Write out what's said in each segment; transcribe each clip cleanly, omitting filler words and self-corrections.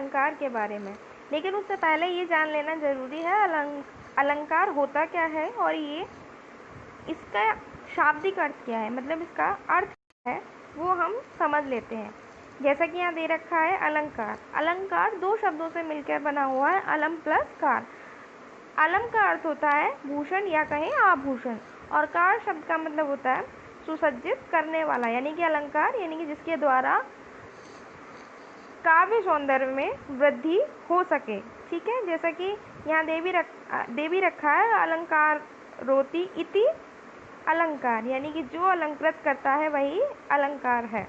अलंकार के बारे में। लेकिन उससे पहले ये जान लेना ज़रूरी है अलंकार होता क्या है और ये इसका शाब्दिक अर्थ क्या है, मतलब इसका अर्थ क्या है वो हम समझ लेते हैं। जैसा कि यहाँ दे रखा है अलंकार। अलंकार दो शब्दों से मिलकर बना हुआ है, अलम प्लस कार। अलम का अर्थ होता है भूषण या कहें आभूषण, और कार शब्द का मतलब होता है सुसज्जित करने वाला, यानी कि अलंकार यानी कि जिसके द्वारा काव्य सौंदर्य में वृद्धि हो सके। ठीक है, जैसा कि यहाँ दे भी रखा है अलंकार रोति इति अलंकार, यानी कि जो अलंकृत करता है वही अलंकार है,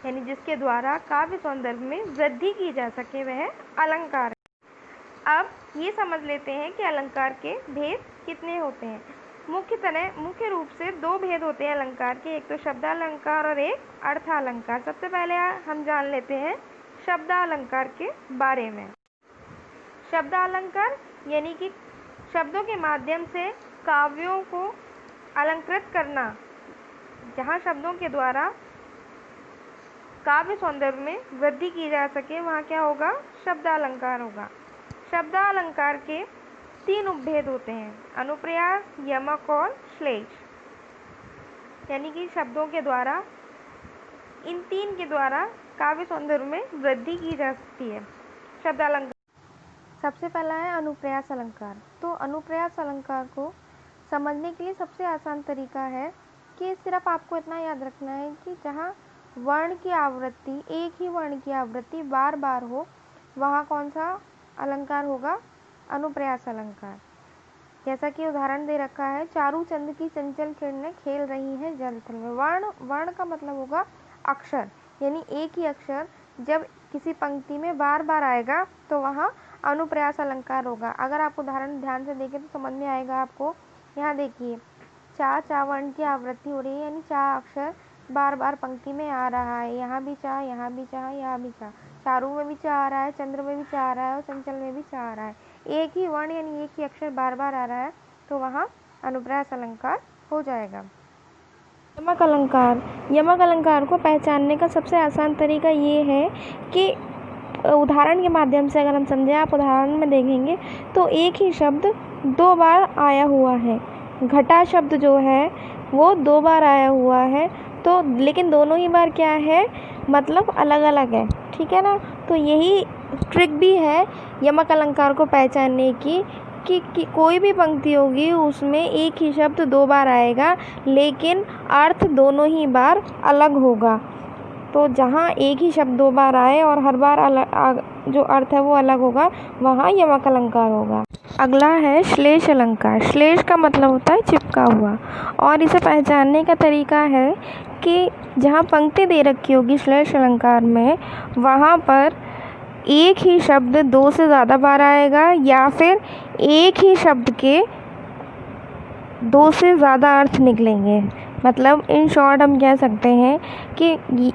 यानी जिसके द्वारा काव्य सौंदर्य में वृद्धि की जा सके वह अलंकार है। अब ये समझ लेते हैं कि अलंकार के भेद कितने होते हैं। मुख्य रूप से दो भेद होते हैं अलंकार के, एक तो शब्दालंकार और एक अर्थालंकार। सबसे पहले हम जान लेते हैं शब्दालंकार के बारे में। शब्दालंकार यानी कि शब्दों के माध्यम से काव्यों को अलंकृत करना, जहाँ शब्दों के द्वारा काव्य सौंदर्य में वृद्धि की जा सके वहाँ क्या होगा, शब्दालंकार होगा। शब्दालंकार के तीन उपभेद होते हैं, अनुप्रास, यमक और श्लेष, यानी कि शब्दों के द्वारा, इन तीन के द्वारा काव्य सौंदर्य में वृद्धि की जा सकती है। शब्दालंकार सबसे पहला है अनुप्रास अलंकार। तो अनुप्रास अलंकार को समझने के लिए सबसे आसान तरीका है कि सिर्फ आपको इतना याद रखना है कि जहाँ वर्ण की आवृत्ति, एक ही वर्ण की आवृत्ति बार बार हो, वहाँ कौन सा अलंकार होगा, अनुप्रास अलंकार। जैसा कि उदाहरण दे रखा है, चारू चंद की चंचल किरणें खेल रही हैं जल थल में। वर्ण का मतलब होगा अक्षर, यानी एक ही अक्षर जब किसी पंक्ति में बार बार आएगा तो वहाँ अनुप्रास अलंकार होगा। अगर आप उदाहरण ध्यान से देखें तो समझ में आएगा आपको। यहाँ देखिए, चा वर्ण की आवृत्ति हो रही है, यानी चा अक्षर बार बार पंक्ति में आ रहा है। यहाँ भी चा, यहाँ भी चा, यहाँ भी चा, चारू में भी चा आ रहा है, चंद्र में भी चा आ रहा है और चंचल में भी चा आ रहा है। एक ही वर्ण यानी एक ही अक्षर बार बार आ रहा है तो वहाँ अनुप्रास अलंकार हो जाएगा। यमक अलंकार। यमक अलंकार को पहचानने का सबसे आसान तरीका ये है कि उदाहरण के माध्यम से अगर हम समझें, आप उदाहरण में देखेंगे तो एक ही शब्द दो बार आया हुआ है। घटा शब्द जो है वो दो बार आया हुआ है, तो लेकिन दोनों ही बार क्या है, मतलब अलग अलग है। ठीक है ना, तो यही ट्रिक भी है यमक अलंकार को पहचानने की कि कोई भी पंक्ति होगी उसमें एक ही शब्द दो बार आएगा लेकिन अर्थ दोनों ही बार अलग होगा। तो जहाँ एक ही शब्द दो बार आए और हर बार जो अर्थ है वो अलग होगा, वहाँ यमक अलंकार होगा। अगला है श्लेष अलंकार। श्लेष का मतलब होता है चिपका हुआ, और इसे पहचानने का तरीका है कि जहाँ पंक्ति दे रखी होगी श्लेष अलंकार में, वहाँ पर एक ही शब्द दो से ज़्यादा बार आएगा या फिर एक ही शब्द के दो से ज़्यादा अर्थ निकलेंगे। मतलब इन शॉर्ट हम कह सकते हैं कि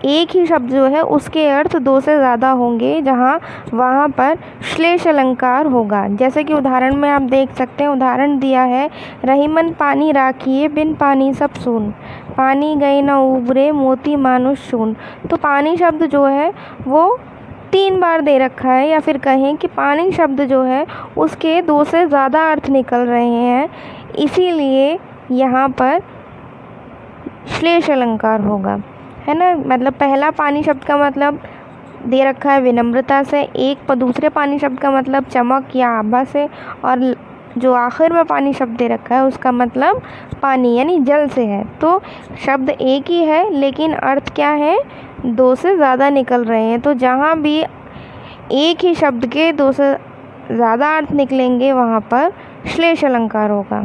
एक ही शब्द जो है उसके अर्थ दो से ज़्यादा होंगे, जहाँ वहाँ पर श्लेष अलंकार होगा। जैसे कि उदाहरण में आप देख सकते हैं, उदाहरण दिया है, रहीमन पानी राखिए बिन पानी सब सून, पानी गए न उबरे मोती मानुष शून। तो पानी शब्द जो है वो तीन बार दे रखा है, या फिर कहें कि पानी शब्द जो है उसके दो से ज़्यादा अर्थ निकल रहे हैं, इसीलिए यहाँ पर श्लेष अलंकार होगा, है ना। मतलब पहला पानी शब्द का मतलब दे रखा है विनम्रता से, एक दूसरे पानी शब्द का मतलब चमक या आभा से, और जो आखिर में पानी शब्द दे रखा है उसका मतलब पानी यानी जल से है। तो शब्द एक ही है लेकिन अर्थ क्या है, दो से ज़्यादा निकल रहे हैं। तो जहाँ भी एक ही शब्द के दो से ज़्यादा अर्थ निकलेंगे वहाँ पर श्लेष अलंकार होगा।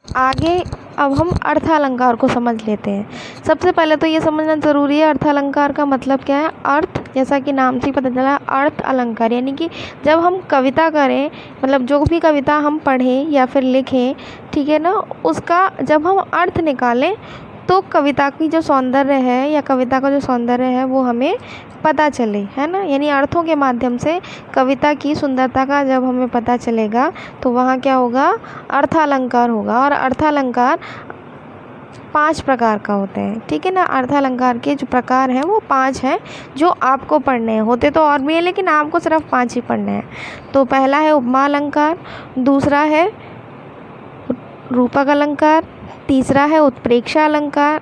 आगे अब हम अर्थालंकार को समझ लेते हैं। सबसे पहले तो ये समझना ज़रूरी है अर्थालंकार का मतलब क्या है। अर्थ, जैसा कि नाम से ही पता चला, अर्थ अलंकार, यानी कि जब हम कविता करें, मतलब जो भी कविता हम पढ़ें या फिर लिखें, ठीक है ना, उसका जब हम अर्थ निकालें तो कविता की जो सौंदर्य है या कविता का जो सौंदर्य है वो हमें पता चले, है ना। यानी अर्थों के माध्यम से कविता की सुंदरता का जब हमें पता चलेगा तो वहाँ क्या होगा, अर्थालंकार होगा। और अर्थालंकार 5 प्रकार का होते हैं, ठीक है ना। अर्थालंकार के जो प्रकार हैं वो 5 हैं जो आपको पढ़ने हैं। होते तो और भी हैं लेकिन आपको सिर्फ 5 ही पढ़ने हैं। तो पहला है उपमा अलंकार, दूसरा है रूपक अलंकार, तीसरा है उत्प्रेक्षा अलंकार,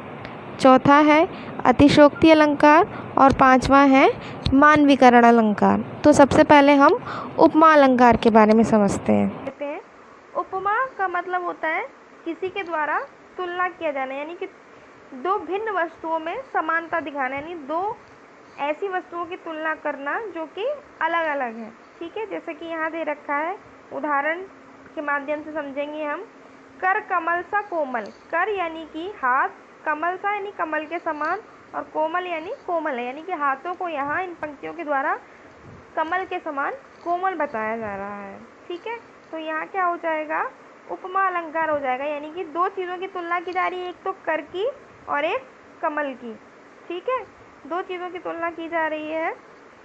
चौथा है अतिशयोक्ति अलंकार और पांचवा है मानवीकरण अलंकार। तो सबसे पहले हम उपमा अलंकार के बारे में समझते हैं। उपमा का मतलब होता है किसी के द्वारा तुलना किया जाना, यानी कि दो भिन्न वस्तुओं में समानता दिखाना, यानी दो ऐसी वस्तुओं की तुलना करना जो कि अलग अलग हैं, ठीक है। जैसे कि यहाँ दे रखा है, उदाहरण के माध्यम से समझेंगे हम। कर कमल सा कोमल, कर यानी कि हाथ, कमल सा यानी कमल के समान, और कोमल यानी कोमल है, यानी कि हाथों को यहाँ इन पंक्तियों के द्वारा कमल के समान कोमल बताया जा रहा है, ठीक है। तो यहाँ क्या हो जाएगा, उपमा अलंकार हो जाएगा, यानी कि दो चीज़ों की तुलना की जा रही है, एक तो कर की और एक कमल की, ठीक है। दो चीज़ों की तुलना की जा रही है,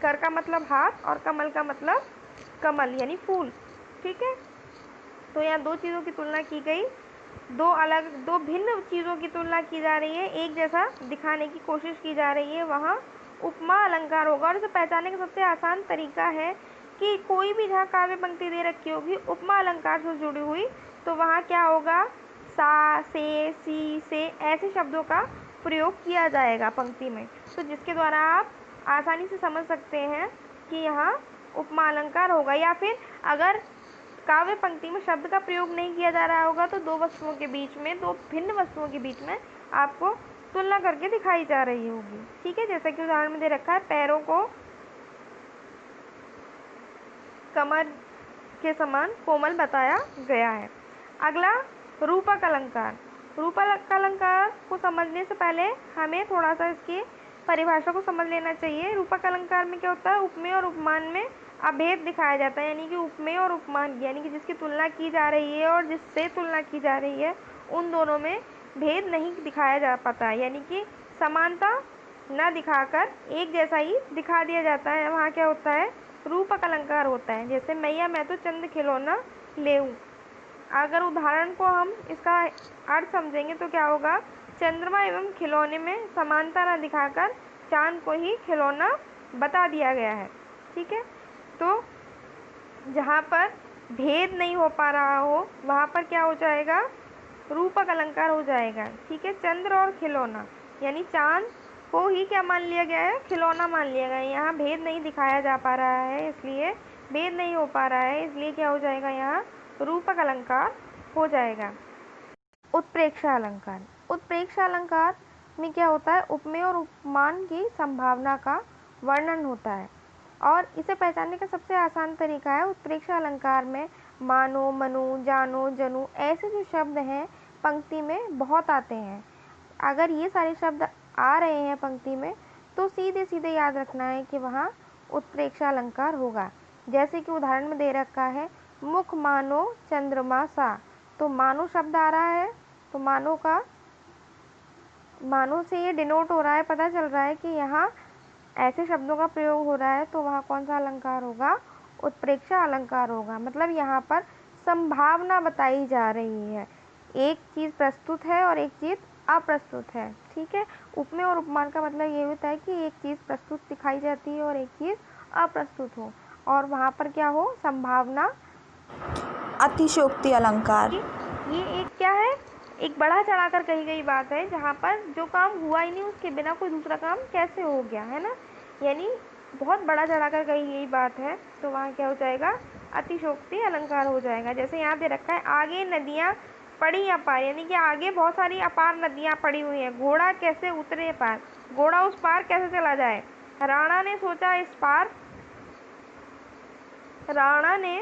कर का मतलब हाथ और कमल का मतलब कमल यानी फूल, ठीक है। तो यहाँ दो चीज़ों की तुलना की गई, दो भिन्न चीज़ों की तुलना की जा रही है, एक जैसा दिखाने की कोशिश की जा रही है, वहाँ उपमा अलंकार होगा। और इसे पहचानने का सबसे आसान तरीका है कि कोई भी जहाँ काव्य पंक्ति दे रखी होगी उपमा अलंकार से जुड़ी हुई, तो वहाँ क्या होगा, सा, से, सी, से ऐसे शब्दों का प्रयोग किया जाएगा पंक्ति में। तो जिसके द्वारा आप आसानी से समझ सकते हैं कि यहाँ उपमा अलंकार होगा। या फिर अगर काव्य पंक्ति में शब्द का प्रयोग नहीं किया जा रहा होगा तो दो वस्तुओं के बीच में, दो भिन्न वस्तुओं के बीच में आपको तुलना करके दिखाई जा रही होगी, ठीक है। जैसा कि उदाहरण में दे रखा है, पैरों को कमर के समान कोमल बताया गया है। अगला रूपक अलंकार। रूपक अलंकार को समझने से पहले हमें थोड़ा सा इसकी परिभाषा को समझ लेना चाहिए। रूपक अलंकार में क्या होता है, उपमेय और उपमान में अभेद दिखाया जाता है, यानी कि उपमेय और उपमान यानी कि जिसकी तुलना की जा रही है और जिससे तुलना की जा रही है उन दोनों में भेद नहीं दिखाया जा पाता है, यानी कि समानता न दिखाकर एक जैसा ही दिखा दिया जाता है। वहाँ क्या होता है, रूपक अलंकार होता है। जैसे मैया मैं तो चंद खिलौना लेऊं, अगर उदाहरण को हम इसका अर्थ समझेंगे तो क्या होगा, चंद्रमा एवं खिलौने में समानता न दिखाकर चांद को ही खिलौना बता दिया गया है, ठीक है। तो जहाँ पर भेद नहीं हो पा रहा हो वहाँ पर क्या हो जाएगा, रूपक अलंकार हो जाएगा, ठीक है। चंद्र और खिलौना यानी चांद को ही क्या मान लिया गया है, खिलौना मान लिया गया है। यहाँ भेद नहीं दिखाया जा पा रहा है, इसलिए भेद नहीं हो पा रहा है, इसलिए क्या हो जाएगा, यहाँ रूपक अलंकार हो जाएगा। उत्प्रेक्षा अलंकार। उत्प्रेक्षा अलंकार में क्या होता है, उपमेय और उपमान की संभावना का वर्णन होता है, और इसे पहचानने का सबसे आसान तरीका है, उत्प्रेक्षा अलंकार में मानो, मनु, जानो, जनु ऐसे जो शब्द हैं पंक्ति में बहुत आते हैं। अगर ये सारे शब्द आ रहे हैं पंक्ति में तो सीधे सीधे याद रखना है कि वहाँ उत्प्रेक्षा अलंकार होगा। जैसे कि उदाहरण में दे रखा है, मुख मानो चंद्रमा सा, तो मानो शब्द आ रहा है, तो मानो से ये डिनोट हो रहा है, पता चल रहा है कि यहाँ ऐसे शब्दों का प्रयोग हो रहा है, तो वहाँ कौन सा अलंकार होगा, उत्प्रेक्षा अलंकार होगा। मतलब यहाँ पर संभावना बताई जा रही है, एक चीज़ प्रस्तुत है और एक चीज़ अप्रस्तुत है, ठीक है। उपमेय और उपमान का मतलब ये होता है कि एक चीज़ प्रस्तुत दिखाई जाती है और एक चीज़ अप्रस्तुत हो, और वहाँ पर क्या हो, संभावना। अतिशयोक्ति अलंकार, ये एक क्या है, एक बढ़ा चढ़ाकर कही गई बात है, जहाँ पर जो काम हुआ ही नहीं उसके बिना कोई दूसरा काम कैसे हो गया, है ना, यानी बहुत बड़ा चढ़ाकर कही गई बात है, तो वहाँ क्या हो जाएगा, अतिशयोक्ति अलंकार हो जाएगा। जैसे यहाँ दे रखा है, आगे नदियाँ पड़ी अपार, यानी कि आगे बहुत सारी अपार नदियाँ पड़ी हुई हैं, घोड़ा कैसे उतरे पार, घोड़ा उस पार कैसे चला जाए। राणा ने सोचा इस पार, राणा ने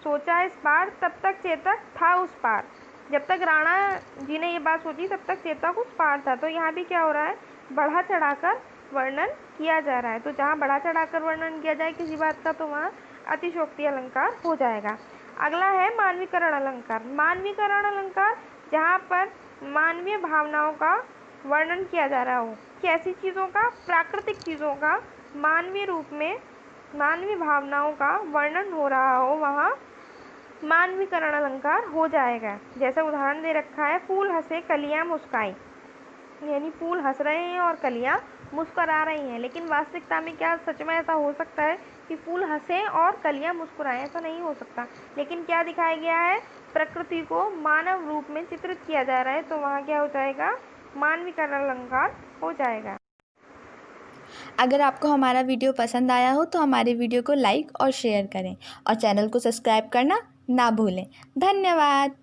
सोचा इस पार, तब तक चेतक था उस पार। जब तक राणा जी ने ये बात सोची तब तक चेतक उस पार था। तो यहाँ भी क्या हो रहा है, बढ़ा चढ़ाकर वर्णन किया जा रहा है। तो जहाँ बढ़ा चढ़ाकर वर्णन किया जाए किसी बात का तो वहाँ अतिशयोक्ति अलंकार हो जाएगा। अगला है मानवीकरण अलंकार। मानवीकरण अलंकार जहाँ पर मानवीय भावनाओं का वर्णन किया जा रहा हो, कैसी चीज़ों का, प्राकृतिक चीज़ों का मानवीय रूप में, मानवीय भावनाओं का वर्णन हो रहा हो, वहाँ मानवीकरण अलंकार हो जाएगा। जैसे उदाहरण दे रखा है, फूल हंसे कलियां मुस्काई, यानी फूल हंस रहे हैं और कलियां मुस्कुरा रही हैं। लेकिन वास्तविकता में क्या सच में ऐसा हो सकता है कि फूल हंसे और कलियां मुस्कुराएं? ऐसा नहीं हो सकता। लेकिन क्या दिखाया गया है, प्रकृति को मानव रूप में चित्रित किया जा रहा है, तो वहाँ क्या हो जाएगा, मानवीकरण अलंकार हो जाएगा। अगर आपको हमारा वीडियो पसंद आया हो तो हमारे वीडियो को लाइक और शेयर करें और चैनल को सब्सक्राइब करना ना भूलें। धन्यवाद।